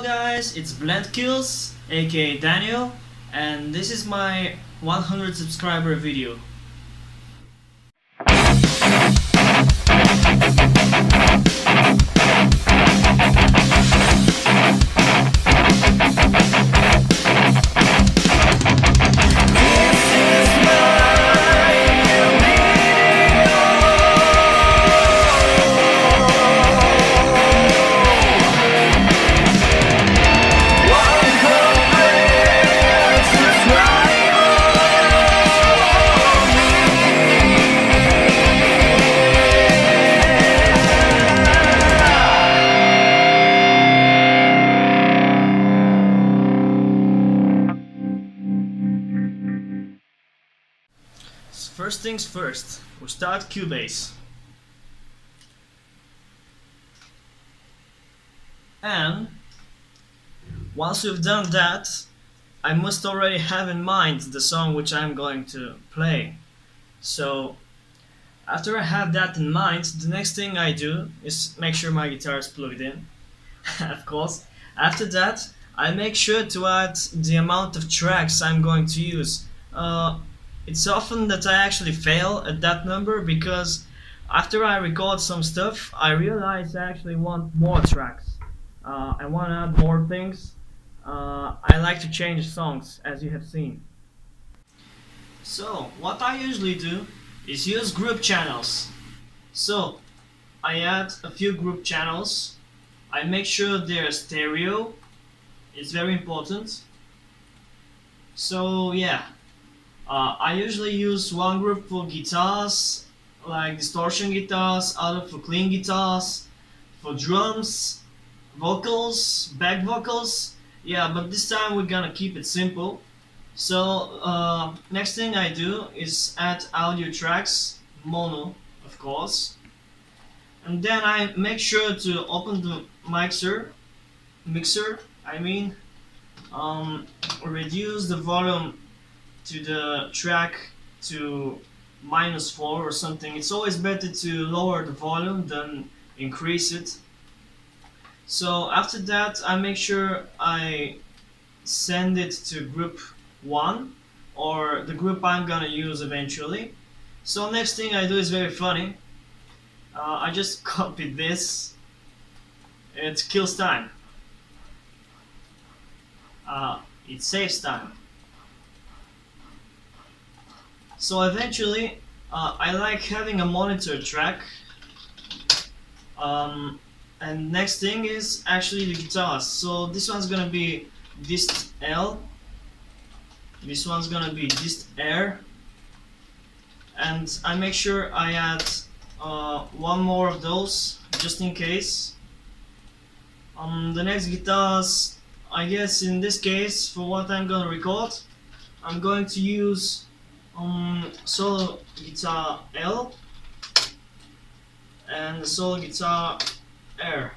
Hello guys, it's Blend Kills, aka Daniel, and this is my 100 subscriber video. First things first, we start Cubase. And once we've done that, I must already have in mind the song which I'm going to play. So after I have that in mind, the next thing I do is make sure my guitar is plugged in. Of course. After that, I make sure to add the amount of tracks I'm going to use. It's often that I actually fail at that number because after I record some stuff, I realize I actually want more tracks. I want to add more things. I like to change songs, as you have seen. So, what I usually do is use group channels. So, I add a few group channels. I make sure they're stereo. It's very important. So, yeah. I usually use one group for guitars, like distortion guitars, other for clean guitars, for drums, vocals, back vocals. Yeah, but this time we're gonna keep it simple. So next thing I do is add audio tracks, mono of course, and then I make sure to open the mixer, reduce the volume to the track to -4 or something. It's always better to lower the volume than increase it. So after that I make sure I send it to group 1 or the group I'm gonna use eventually. So next thing I do is very funny. I just copy this. It kills time. It saves time. So eventually, I like having a monitor track, and next thing is actually the guitars. So this one's gonna be dist L, this one's gonna be dist R, and I make sure I add one more of those just in case. The next guitars, I guess in this case, for what I'm gonna record, I'm going to use solo guitar L and solo guitar R.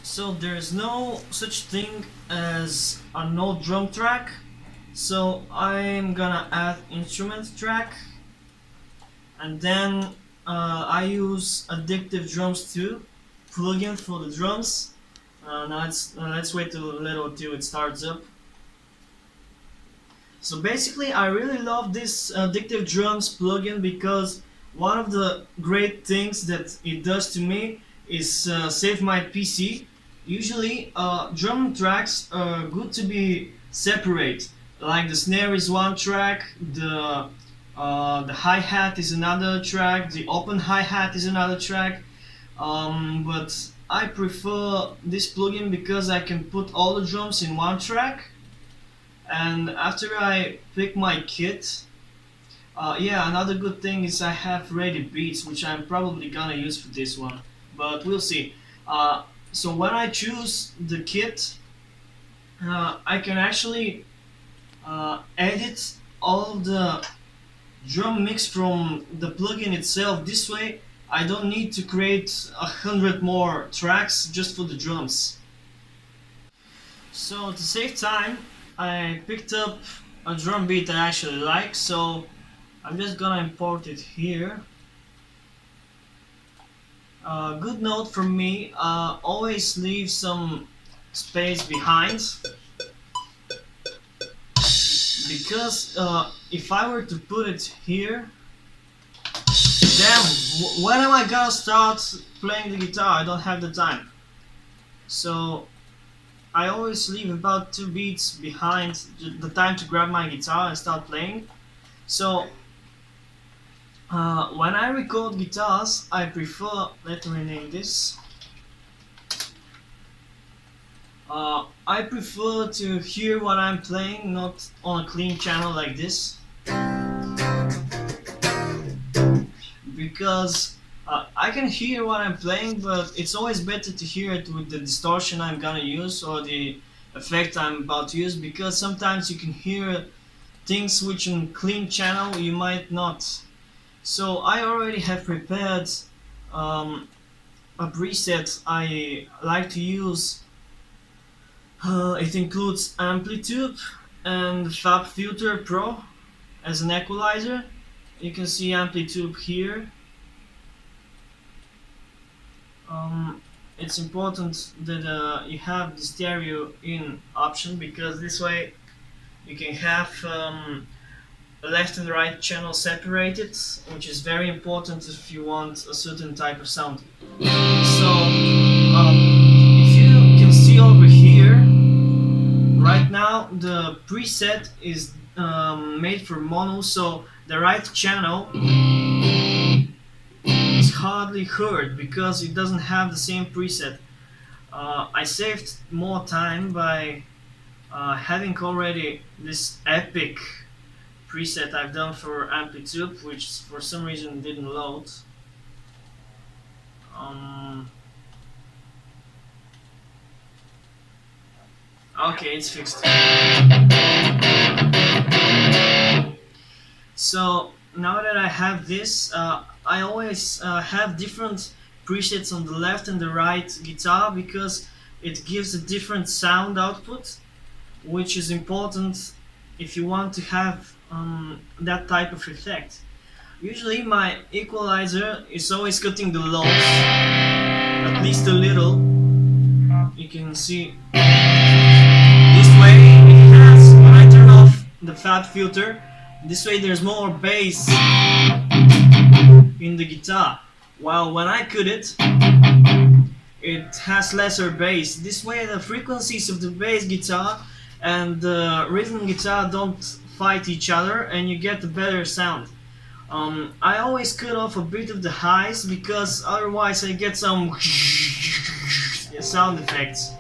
So there is no such thing as a no drum track, so I'm gonna add instrument track, and then I use Addictive Drums 2 plugin for the drums. Now let's wait a little till it starts up. So basically I really love this Addictive Drums plugin because one of the great things that it does to me is save my PC. Usually drum tracks are good to be separate, like the snare is one track, the hi-hat is another track, the open hi-hat is another track, but I prefer this plugin because I can put all the drums in one track. And after I pick my kit, yeah, another good thing is I have ready beats, which I'm probably gonna use for this one, but we'll see. So when I choose the kit, I can actually edit all the drum mix from the plugin itself. This way I don't need to create 100 more tracks just for the drums. So to save time, I picked up a drum beat I actually like, so I'm just gonna import it here. Good note from me, always leave some space behind, because if I were to put it here, then when am I gonna start playing the guitar? I don't have the time. So I always leave about 2 beats behind the time to grab my guitar and start playing. So when I record guitars, I prefer, let me rename this. I prefer to hear what I'm playing, not on a clean channel like this, because I can hear what I'm playing, but it's always better to hear it with the distortion I'm gonna use or the effect I'm about to use, because sometimes you can hear things which in clean channel you might not. So I already have prepared a preset I like to use. It includes Amplitude and Fab Filter Pro as an equalizer. You can see Amplitude here. It's important that you have the stereo in option, because this way you can have left and right channel separated, which is very important if you want a certain type of sound. So if you can see over here, right now the preset is made for mono, so the right channel is hardly heard because it doesn't have the same preset. I saved more time by having already this epic preset I've done for Amplitude, which for some reason didn't load. Okay, it's fixed. So now that I have this, I always have different presets on the left and the right guitar, because it gives a different sound output, which is important if you want to have that type of effect. Usually my equalizer is always cutting the lows, at least a little. You can see this way it has, when I turn off the fat filter, this way there's more bass in the guitar, while when I cut it, it has lesser bass. This way the frequencies of the bass guitar and the rhythm guitar don't fight each other and you get a better sound. I always cut off a bit of the highs, because otherwise I get some sound effects.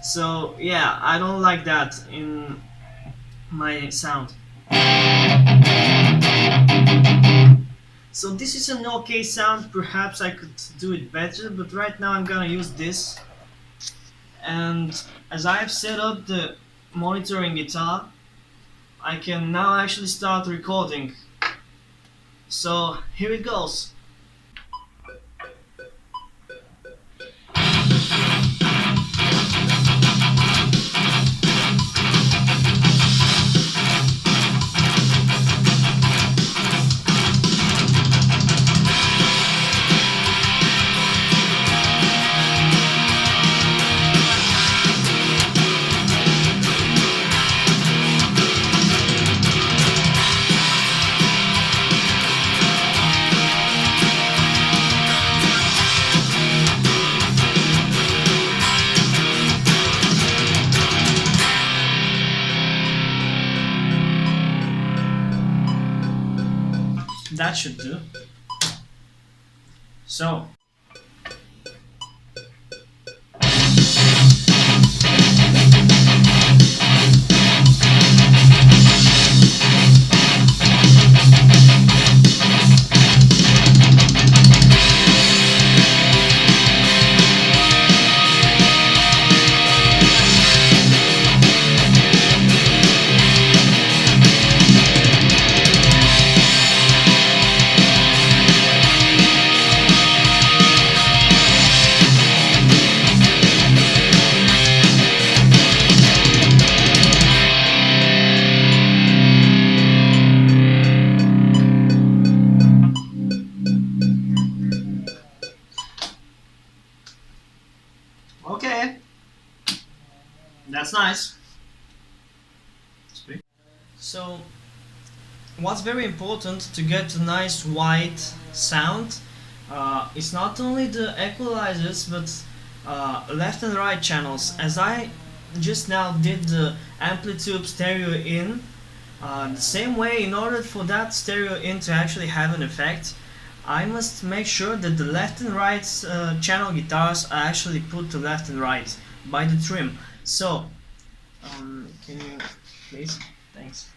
So yeah, I don't like that in my sound. So this is an okay sound. Perhaps I could do it better, but right now I'm gonna use this. And as I have set up the monitoring guitar, I can now actually start recording. So here it goes. That should do. So Okay, that's nice. So, what's very important to get a nice white sound is not only the equalizers but left and right channels. As I just now did the amplitude stereo in, the same way, in order for that stereo in to actually have an effect, I must make sure that the left and right channel guitars are actually put to left and right by the trim. So, can you please? Thanks.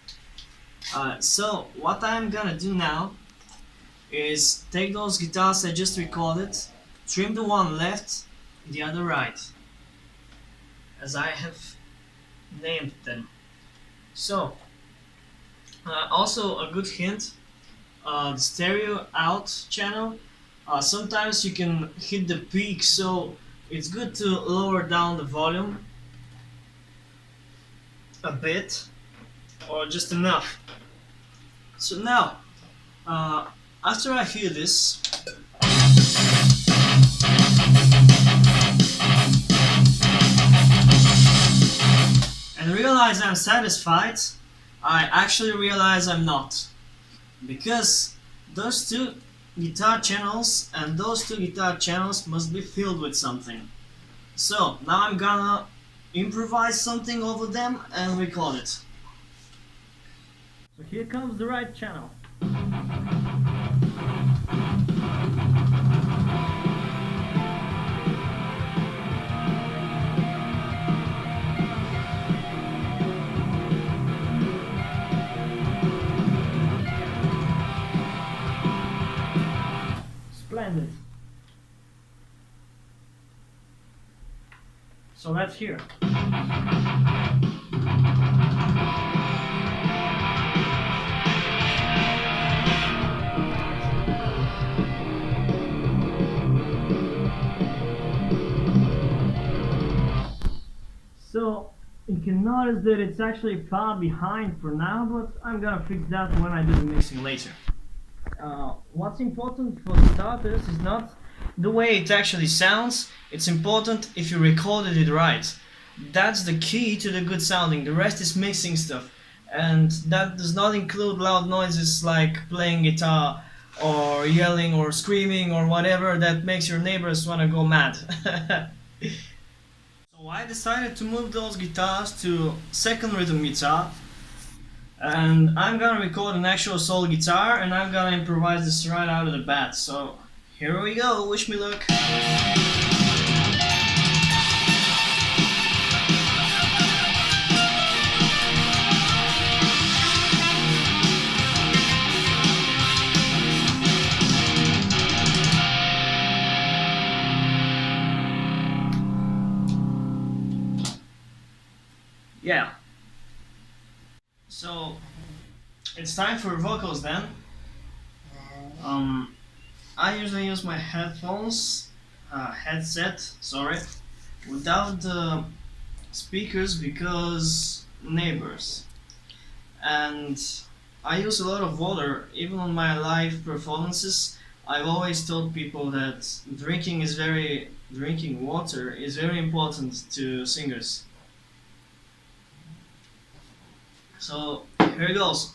So what I'm gonna do now is take those guitars I just recorded, trim the one left, the other right, as I have named them. So, also a good hint, the stereo out channel, sometimes you can hit the peak, so it's good to lower down the volume a bit, or just enough. So now, after I hear this, and realize I'm satisfied, I actually realize I'm not, because those two guitar channels and those two guitar channels must be filled with something. So now I'm gonna improvise something over them and record it. So here comes the right channel. Splendid. So that's here. So you can notice that it's actually far behind for now, but I'm gonna fix that when I do the mixing later. What's important for starters is not the way it actually sounds, it's important if you recorded it right. That's the key to the good sounding, the rest is mixing stuff. And that does not include loud noises like playing guitar or yelling or screaming or whatever that makes your neighbors wanna go mad. So I decided to move those guitars to second rhythm guitar, and I'm gonna record an actual solo guitar and I'm gonna improvise this right out of the bat. So here we go, wish me luck. Yeah. So it's time for vocals then. I usually use my headset, without the speakers because neighbors. And I use a lot of water, even on my live performances. I've always told people that drinking water is very important to singers. So here it goes.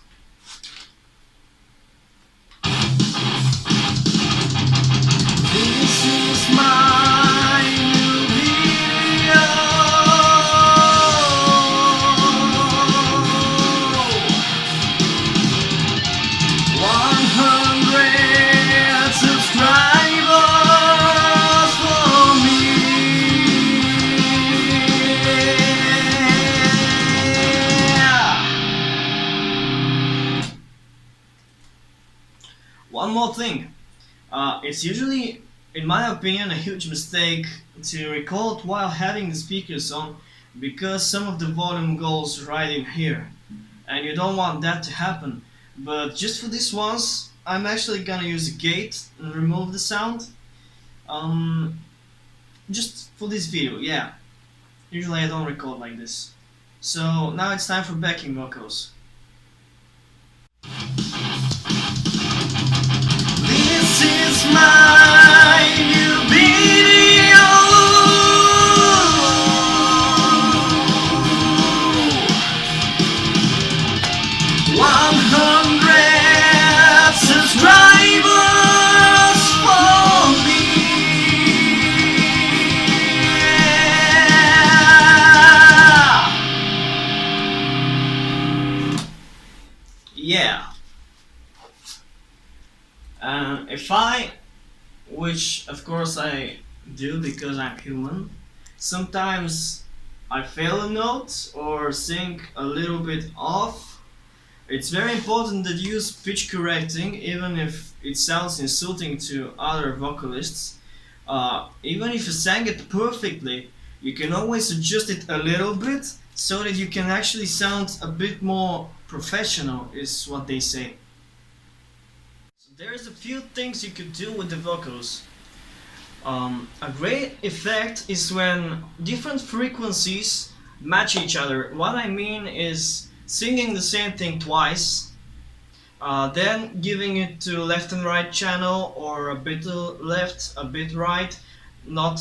This is my new video. 100 subscribers for me. One more thing. It's usually, in my opinion, a huge mistake to record while having the speakers on, because some of the volume goes right in here and you don't want that to happen. But just for this once, I'm actually gonna use a gate and remove the sound. Just for this video, yeah. Usually I don't record like this. So now it's time for backing vocals. This is my new video. which of course I do because I'm human. Sometimes I fail a note or sing a little bit off. It's very important that you use pitch correcting, even if it sounds insulting to other vocalists. Even if you sang it perfectly, you can always adjust it a little bit so that you can actually sound a bit more professional, is what they say. So there's a few things you could do with the vocals. A great effect is when different frequencies match each other. What I mean is singing the same thing twice, then giving it to left and right channel, or a bit left, a bit right, not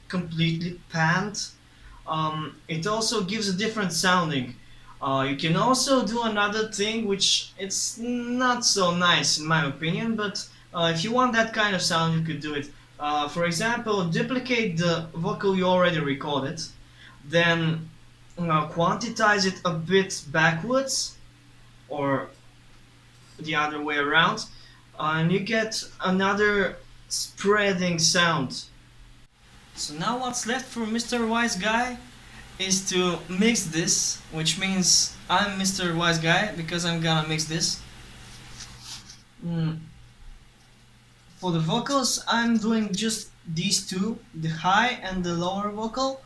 completely panned. It also gives a different sounding. You can also do another thing which it's not so nice in my opinion, but if you want that kind of sound you could do it. For example, duplicate the vocal you already recorded, then quantize it a bit backwards or the other way around, and you get another spreading sound. So now what's left for Mr. Wise Guy is to mix this, which means I'm Mr. Wise Guy because I'm gonna mix this. For the vocals I'm doing just these two, the high and the lower vocal,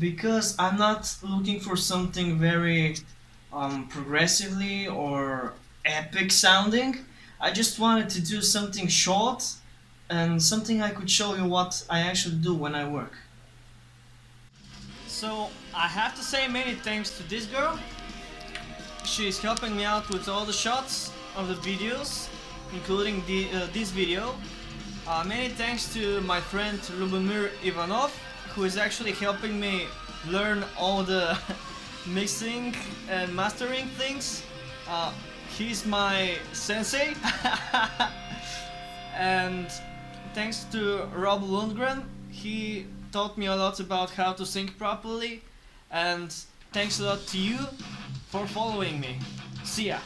because I'm not looking for something very progressively or epic sounding. I just wanted to do something short and something I could show you what I actually do when I work. So I have to say many thanks to this girl. She's helping me out with all the shots of the videos, including this video. Many thanks to my friend Lubomir Ivanov, who is actually helping me learn all the mixing and mastering things. He's my sensei. And thanks to Rob Lundgren, he taught me a lot about how to sing properly. And thanks a lot to you for following me. See ya!